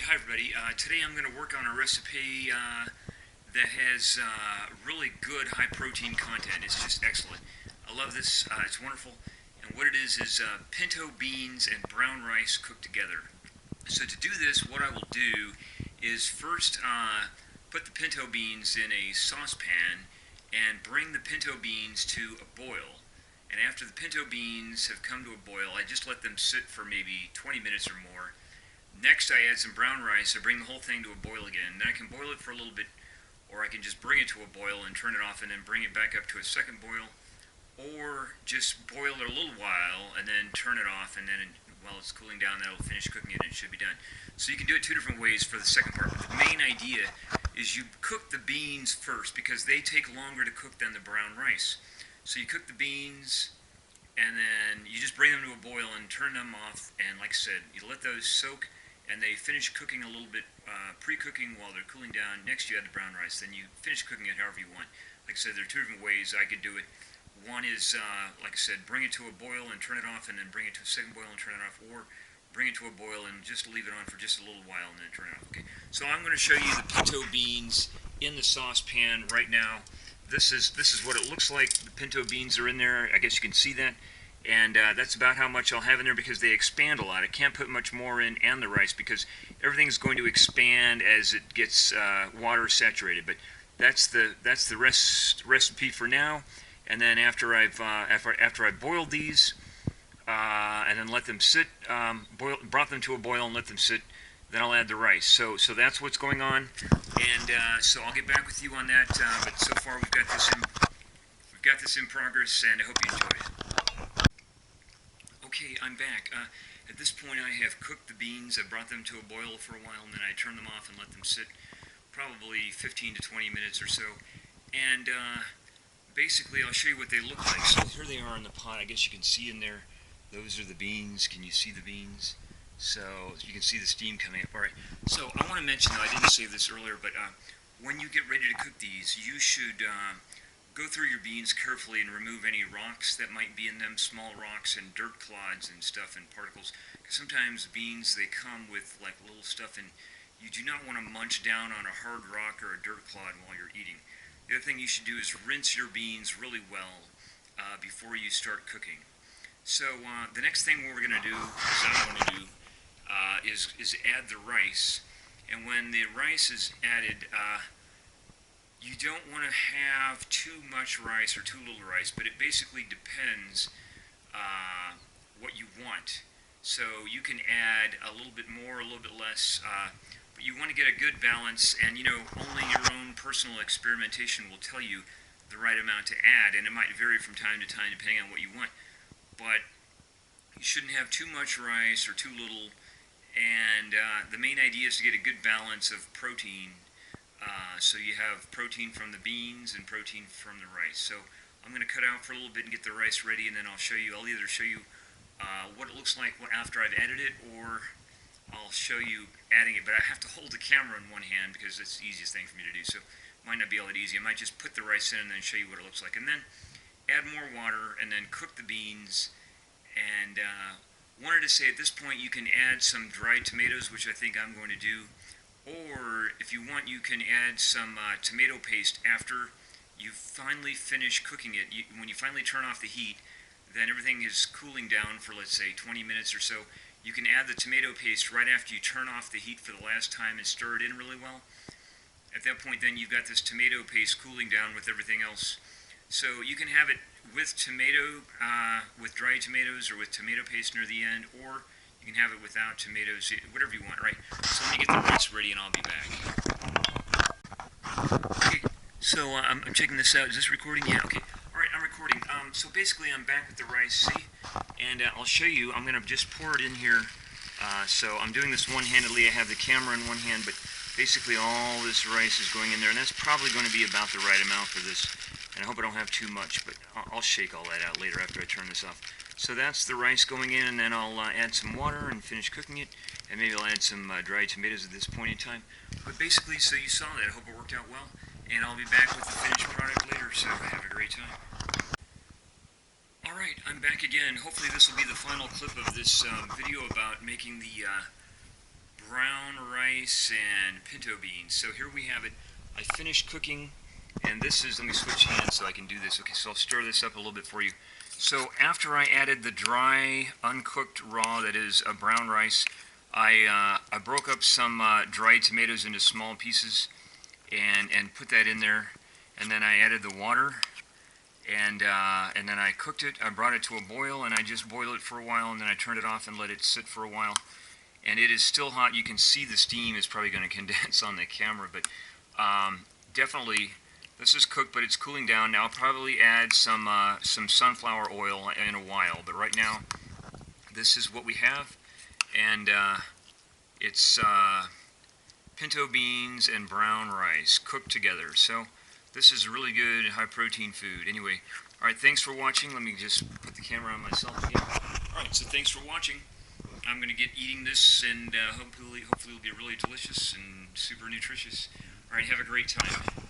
Hi everybody. Today I'm going to work on a recipe that has really good high protein content. It's just excellent. I love this. It's wonderful. And what it is pinto beans and brown rice cooked together. So to do this, what I will do is first put the pinto beans in a saucepan and bring the pinto beans to a boil. And after the pinto beans have come to a boil, I just let them sit for maybe 20 minutes or more. Next, I add some brown rice. I bring the whole thing to a boil again. Then I can boil it for a little bit, or I can just bring it to a boil and turn it off and then bring it back up to a second boil, or just boil it a little while and then turn it off, and then while it's cooling down, that'll finish cooking it and it should be done. So you can do it two different ways for the second part. But the main idea is you cook the beans first because they take longer to cook than the brown rice. So you cook the beans, and then you just bring them to a boil and turn them off, and like I said, you let those soak and they finish cooking a little bit, pre-cooking while they're cooling down. Next you add the brown rice, then you finish cooking it however you want. Like I said, there are two different ways I could do it. One is, like I said, bring it to a boil and turn it off, and then bring it to a second boil and turn it off, or bring it to a boil and just leave it on for just a little while and then turn it off. Okay. So I'm going to show you the pinto beans in the saucepan right now. This is what it looks like. The pinto beans are in there. I guess you can see that. And that's about how much I'll have in there because they expand a lot. I can't put much more in, and the rice, because everything's going to expand as it gets water saturated. But that's the recipe for now. And then after I've boiled these and then let them sit, brought them to a boil and let them sit, then I'll add the rice. So that's what's going on. And so I'll get back with you on that. But so far we've got this in progress, and I hope you enjoy it. Okay, I'm back. At this point I have cooked the beans. I brought them to a boil for a while, and then I turned them off and let them sit probably 15 to 20 minutes or so. And basically I'll show you what they look like. So here they are in the pot. I guess you can see in there, those are the beans. Can you see the beans? So you can see the steam coming up. Alright, so I want to mention, though, I didn't say this earlier, but when you get ready to cook these, you should go through your beans carefully and remove any rocks that might be in them, small rocks and dirt clods and stuff and particles. Because sometimes beans, they come with like little stuff, and you do not want to munch down on a hard rock or a dirt clod while you're eating. The other thing you should do is rinse your beans really well before you start cooking. So the next thing we're going to do, is add the rice. And when the rice is added, you don't want to have too much rice or too little rice, but it basically depends what you want. So you can add a little bit more, a little bit less, but you want to get a good balance, and only your own personal experimentation will tell you the right amount to add, and it might vary from time to time depending on what you want. But you shouldn't have too much rice or too little, and the main idea is to get a good balance of protein. So you have protein from the beans and protein from the rice. So I'm going to cut out for a little bit and get the rice ready, and then I'll either show you what it looks like after I've added it, or I'll show you adding it. But I have to hold the camera in one hand because it's the easiest thing for me to do. So it might not be all that easy. I might just put the rice in and then show you what it looks like. And then add more water and then cook the beans. And wanted to say at this point you can add some dried tomatoes, which I think I'm going to do. Or, if you want, you can add some tomato paste after you finally finish cooking it. When you finally turn off the heat, then everything is cooling down for, let's say, 20 minutes or so. You can add the tomato paste right after you turn off the heat for the last time and stir it in really well. At that point, then, you've got this tomato paste cooling down with everything else. So you can have it with with dried tomatoes, or with tomato paste near the end, or you can have it without tomatoes, whatever you want, right? So let me get the rice ready and I'll be back. Okay, so I'm checking this out. Is this recording? Yeah, okay. Alright, I'm recording. So basically I'm back with the rice, see? And I'll show you. I'm going to just pour it in here. So I'm doing this one-handedly. I have the camera in one hand, but basically all this rice is going in there, and that's probably going to be about the right amount for this. And I hope I don't have too much, but I'll shake all that out later after I turn this off. So that's the rice going in, and then I'll add some water and finish cooking it, and maybe I'll add some dried tomatoes at this point in time. But basically, so you saw that. I hope it worked out well, and I'll be back with the finished product later, so have a great time. Alright, I'm back again. Hopefully this will be the final clip of this video about making the brown rice and pinto beans. So here we have it. I finished cooking, and this is, let me switch hands so I can do this. Okay, so I'll stir this up a little bit for you. So after I added the dry, uncooked raw, that is brown rice, I broke up some dried tomatoes into small pieces and put that in there, and then I added the water, and then I cooked it. I brought it to a boil, and I just boiled it for a while, and then I turned it off and let it sit for a while. And it is still hot. You can see the steam is probably going to condense on the camera, but definitely this is cooked, but it's cooling down. Now I'll probably add some sunflower oil in a while, but right now this is what we have, and it's pinto beans and brown rice cooked together. So this is really good high protein food. Anyway, all right, thanks for watching. Let me just put the camera on myself again. All right, so thanks for watching. I'm going to get eating this, and hopefully it'll be really delicious and super nutritious. All right, have a great time.